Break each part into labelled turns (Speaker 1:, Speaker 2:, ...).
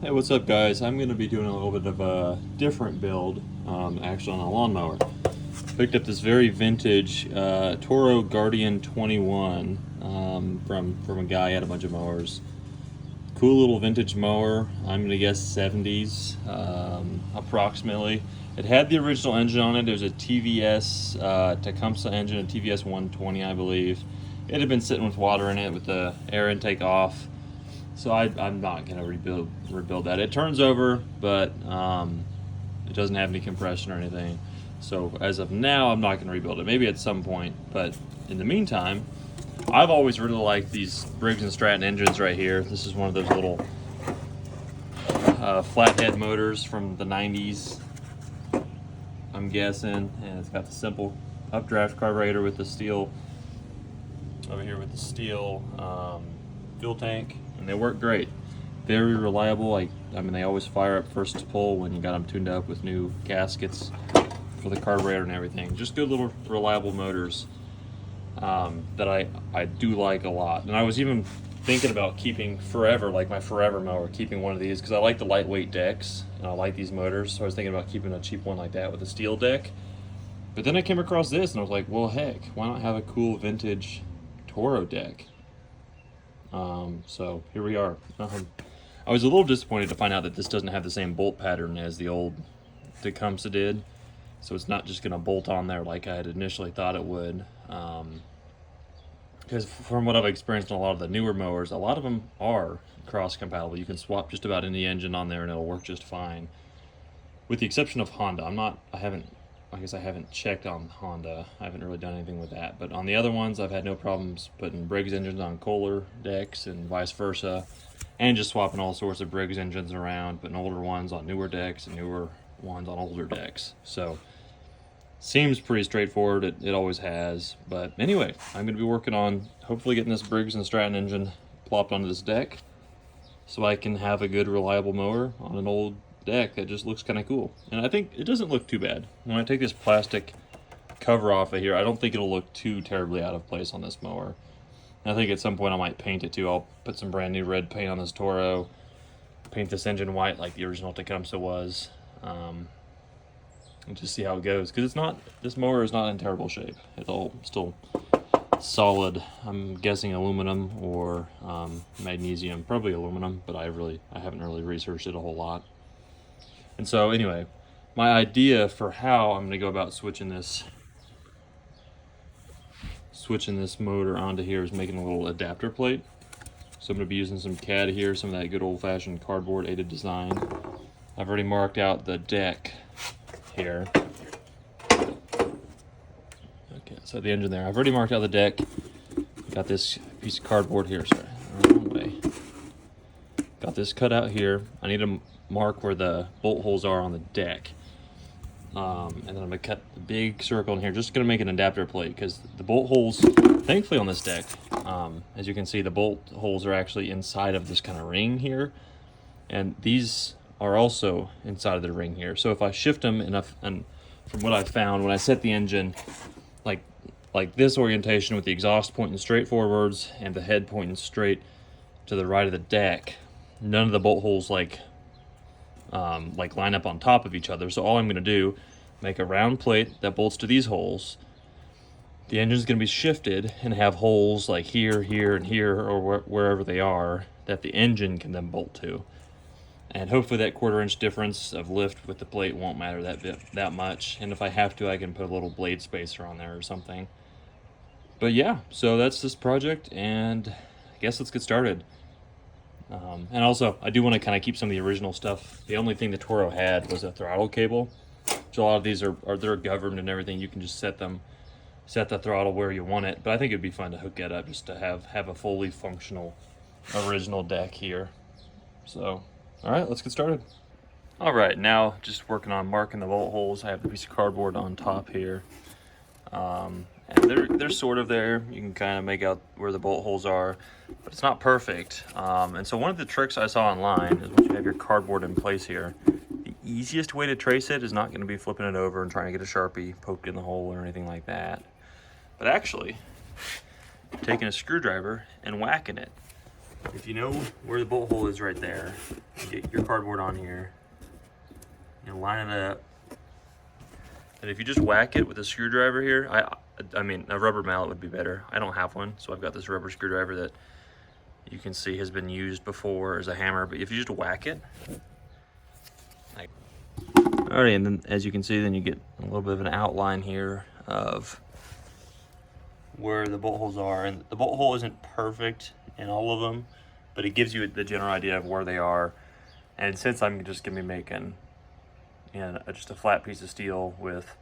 Speaker 1: Hey, what's up, guys? I'm going to be doing a little bit of a different build, actually on a lawnmower. Picked up this very vintage Toro Guardian 21 from a guy. He had a bunch of mowers. Cool little vintage mower. I'm going to guess 70s, approximately. It had the original engine on it. It was a TVS Tecumseh engine, a TVS120, I believe. It had been sitting with water in it with the air intake off. So I'm not gonna rebuild that. It turns over, but it doesn't have any compression or anything. So as of now, I'm not gonna rebuild it. Maybe at some point, but in the meantime, I've always really liked these Briggs and Stratton engines right here. This is one of those little flathead motors from the 90s, I'm guessing, and it's got the simple updraft carburetor with the steel over here with the steel fuel tank, and they work great. Very reliable. I mean, they always fire up first to pull when you got them tuned up with new gaskets for the carburetor and everything. Just good little reliable motors that I do like a lot. And I was even thinking about keeping forever, like my forever mower, keeping one of these because I like the lightweight decks and I like these motors. So I was thinking about keeping a cheap one like that with a steel deck. But then I came across this and I was like, well, heck, why not have a cool vintage Toro deck? So here we are. I was a little disappointed to find out that this doesn't have the same bolt pattern as the old Tecumseh did. So it's not just going to bolt on there like I had initially thought it would. Because from what I've experienced in a lot of the newer mowers, a lot of them are cross compatible. You can swap just about any engine on there and it'll work just fine. With the exception of Honda. I guess I haven't checked on Honda. I haven't really done anything with that. But on the other ones, I've had no problems putting Briggs engines on Kohler decks and vice versa. And just swapping all sorts of Briggs engines around, putting older ones on newer decks and newer ones on older decks. So, seems pretty straightforward. It always has. But anyway, I'm going to be working on hopefully getting this Briggs and Stratton engine plopped onto this deck so I can have a good, reliable mower on an old deck that just looks kind of cool. And I think it doesn't look too bad. When I take this plastic cover off of here, I don't think it'll look too terribly out of place on this mower. And I think at some point I might paint it too. I'll put some brand new red paint on this Toro, paint this engine white like the original Tecumseh was, and just see how it goes. Because this mower is not in terrible shape. It's all still solid. I'm guessing aluminum or magnesium, probably aluminum, but I haven't really researched it a whole lot. And so anyway, my idea for how I'm going to go about switching this motor onto here is making a little adapter plate. So I'm going to be using some CAD here, some of that good old-fashioned cardboard aided design. I've already marked out the deck here. Okay, so the engine there. I've already marked out the deck. Got this piece of cardboard here. Sorry, wrong way. Got this cut out here. I need to mark where the bolt holes are on the deck. And then I'm going to cut the big circle in here. Just going to make an adapter plate because the bolt holes, thankfully on this deck, as you can see, the bolt holes are actually inside of this kind of ring here. And these are also inside of the ring here. So if I shift them enough, and from what I found, when I set the engine like this orientation with the exhaust pointing straight forwards and the head pointing straight to the right of the deck, none of the bolt holes like line up on top of each other. So all I'm going to do, make a round plate that bolts to these holes. The engine's going to be shifted and have holes like here, here, and here, or wherever they are, that the engine can then bolt to. And hopefully that 1/4 inch difference of lift with the plate won't matter that much. And if I have to, I can put a little blade spacer on there or something. But yeah, so that's this project, and I guess let's get started. And also, I do want to kind of keep some of the original stuff. The only thing the Toro had was a throttle cable. So a lot of these they're governed and everything. You can just set the throttle where you want it. But I think it'd be fun to hook that up just to have a fully functional original deck here. So, all right, let's get started. All right, now just working on marking the bolt holes. I have the piece of cardboard on top here. And they're sort of there. You can kind of make out where the bolt holes are, but it's not perfect. And so one of the tricks I saw online is once you have your cardboard in place here, the easiest way to trace it is not going to be flipping it over and trying to get a Sharpie poked in the hole or anything like that, but actually taking a screwdriver and whacking it. if you know where the bolt hole is right there, you get your cardboard on here, you line it up, and if you just whack it with a screwdriver here, I mean, a rubber mallet would be better. I don't have one, so I've got this rubber screwdriver that you can see has been used before as a hammer, but if you just whack it, alright, and then as you can see, then you get a little bit of an outline here of where the bolt holes are. And the bolt hole isn't perfect in all of them, but it gives you the general idea of where they are. And since I'm just gonna be making, you know, just a flat piece of steel with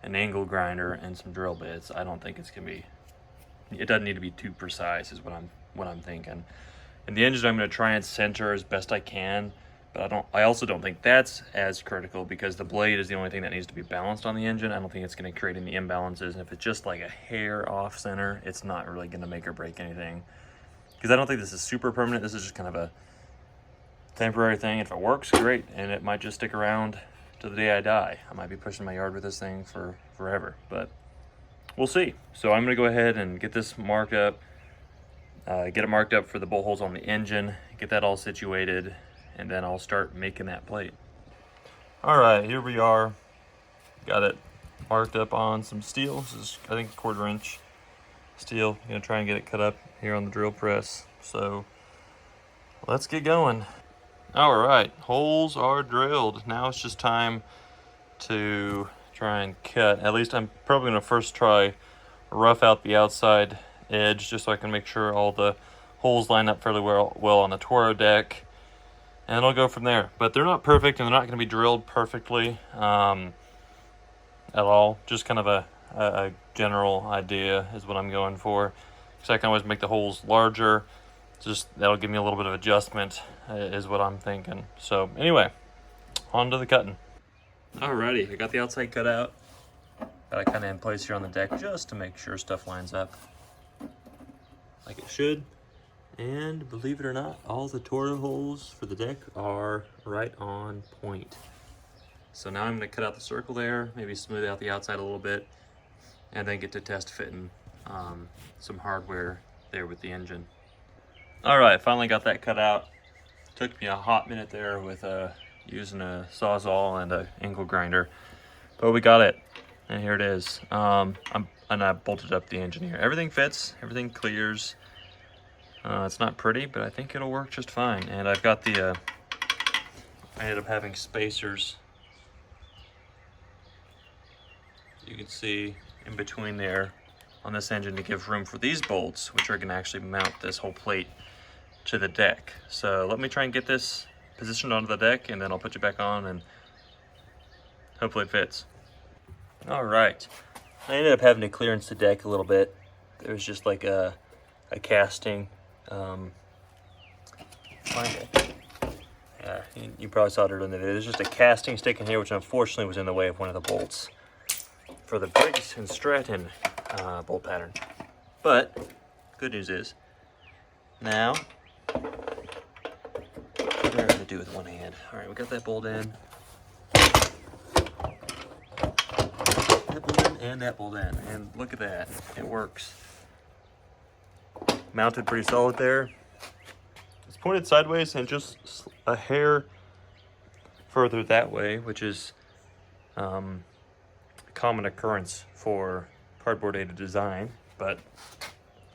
Speaker 1: an angle grinder and some drill bits, I don't think it's gonna be, it doesn't need to be too precise is what I'm thinking. And the engine I'm gonna try and center as best I can, but I also don't think that's as critical because the blade is the only thing that needs to be balanced on the engine. I don't think it's gonna create any imbalances. And if it's just like a hair off center, it's not really gonna make or break anything. Because I don't think this is super permanent. This is just kind of a temporary thing. If it works, great. And it might just stick around to the day I die. I might be pushing my yard with this thing for forever, but we'll see. So I'm gonna go ahead and get this marked up, get it marked up for the bolt holes on the engine, get that all situated, and then I'll start making that plate. All right, here we are. Got it marked up on some steel. This is, I think, 1/4 inch steel. I'm gonna try and get it cut up here on the drill press. So let's get going. All right, holes are drilled. Now it's just time to try and cut. At least I'm probably gonna first try rough out the outside edge just so I can make sure all the holes line up fairly well on the Toro deck. And I'll go from there. But they're not perfect, and they're not going to be drilled perfectly at all. Just kind of a general idea is what I'm going for. Because I can always make the holes larger. Just that'll give me a little bit of adjustment is what I'm thinking. So anyway, on to the cutting. Alrighty, I got the outside cut out. Got it kind of in place here on the deck just to make sure stuff lines up like it should. And believe it or not, all the Toro holes for the deck are right on point. So now I'm going to cut out the circle there, maybe smooth out the outside a little bit, and then get to test fitting some hardware there with the engine. All right, finally got that cut out. Took me a hot minute there with using a Sawzall and an angle grinder, but we got it, and here it is. And I bolted up the engine here. Everything fits, everything clears. It's not pretty, but I think it'll work just fine. And I've got the, I ended up having spacers. You can see in between there on this engine to give room for these bolts, which are gonna actually mount this whole plate to the deck. So let me try and get this positioned onto the deck, and then I'll put you back on and hopefully it fits. All right, I ended up having to clearance the deck a little bit. There's just like a casting. Yeah, you probably saw it in the video. There's just a casting sticking here, which unfortunately was in the way of one of the bolts for the Briggs and Stratton bolt pattern. But good news is, now what am I going to do with one hand? All right, we got that bolt in. That bolt in and that bolt in, and look at that, it works. Mounted pretty solid there. It's pointed sideways and just a hair further that way, which is a common occurrence for cardboard aided design, but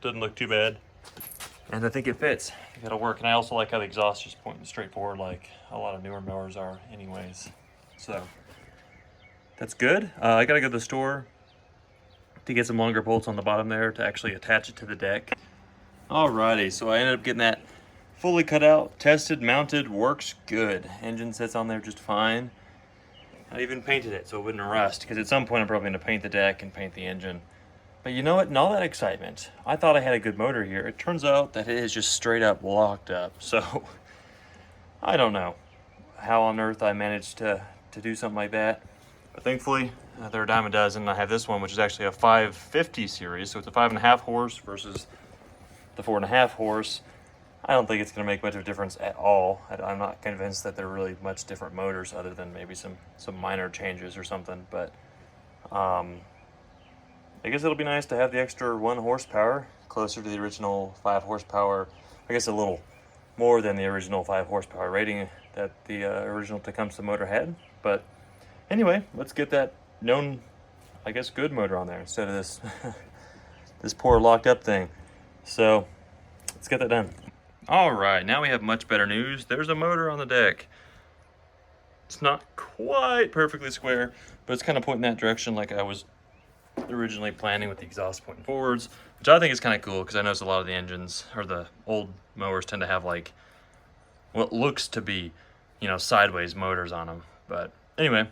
Speaker 1: doesn't look too bad. And I think it fits. It'll work. And I also like how the exhaust is pointing straight forward like a lot of newer mowers are anyways. So that's good. I gotta go to the store to get some longer bolts on the bottom there to actually attach it to the deck. Alrighty, so I ended up getting that fully cut out, tested, mounted, works good. Engine sits on there just fine. I even painted it so it wouldn't rust, because at some point I'm probably going to paint the deck and paint the engine. But you know what, in all that excitement, I thought I had a good motor here. It turns out that it is just straight up locked up. So I don't know how on earth I managed to do something like that. But thankfully, they're a dime a dozen. I have this one, which is actually a 550 series, so it's a 5.5 horse versus the 4.5 horse. I don't think it's going to make much of a difference at all. I'm not convinced that they're really much different motors other than maybe some minor changes or something. But I guess it'll be nice to have the extra 1 horsepower closer to the original 5 horsepower. I guess a little more than the original 5 horsepower rating that the original Tecumseh motor had. But anyway, let's get that known, I guess, good motor on there instead of this this poor locked up thing. So let's get that done. All right, now we have much better news. There's a motor on the deck. It's not quite perfectly square, but it's kind of pointing that direction like I was originally planning, with the exhaust pointing forwards, which I think is kind of cool because I notice a lot of the engines, or the old mowers, tend to have like what looks to be, you know, sideways motors on them. But anyway,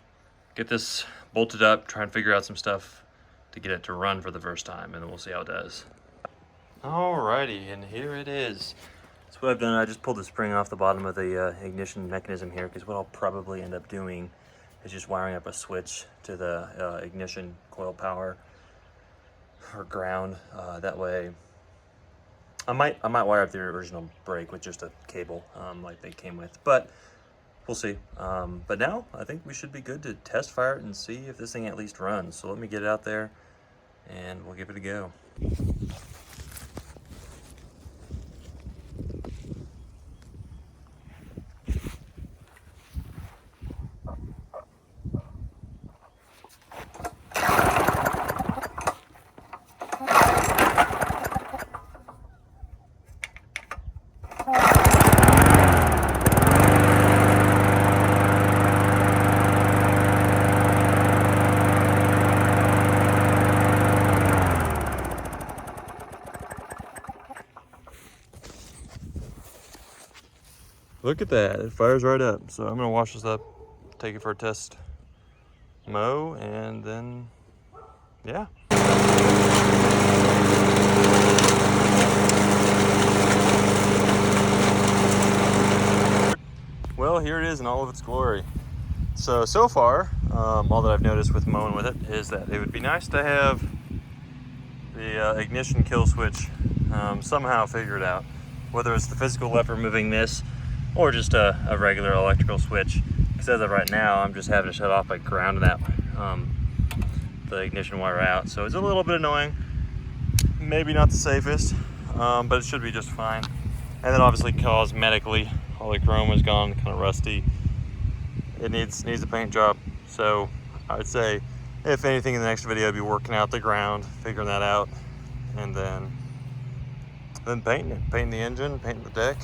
Speaker 1: get this bolted up, try and figure out some stuff to get it to run for the first time, and then we'll see how it does. Alrighty, and here it is. So what I've done, I just pulled the spring off the bottom of the ignition mechanism here, because what I'll probably end up doing is just wiring up a switch to the ignition coil power or ground. That way, I might wire up the original brake with just a cable like they came with, but we'll see. But now I think we should be good to test fire it and see if this thing at least runs. So let me get it out there and we'll give it a go. Look at that, it fires right up. So I'm gonna wash this up, take it for a test mow, and then, yeah. Well, here it is in all of its glory. So far, all that I've noticed with mowing with it is that it would be nice to have the ignition kill switch somehow figured out. Whether it's the physical lever moving this, or just a regular electrical switch. Because as of right now, I'm just having to shut off by grounding that the ignition wire out. So it's a little bit annoying. Maybe not the safest, but it should be just fine. And then obviously cosmetically, all the chrome is gone, kind of rusty. It needs a paint job. So I would say, if anything, in the next video, I'd be working out the ground, figuring that out, and then painting it, painting the engine, painting the deck.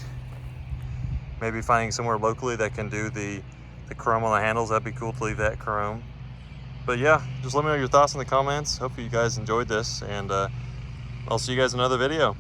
Speaker 1: Maybe finding somewhere locally that can do the chrome on the handles. That'd be cool to leave that chrome. But yeah, just let me know your thoughts in the comments. Hopefully you guys enjoyed this, and I'll see you guys in another video.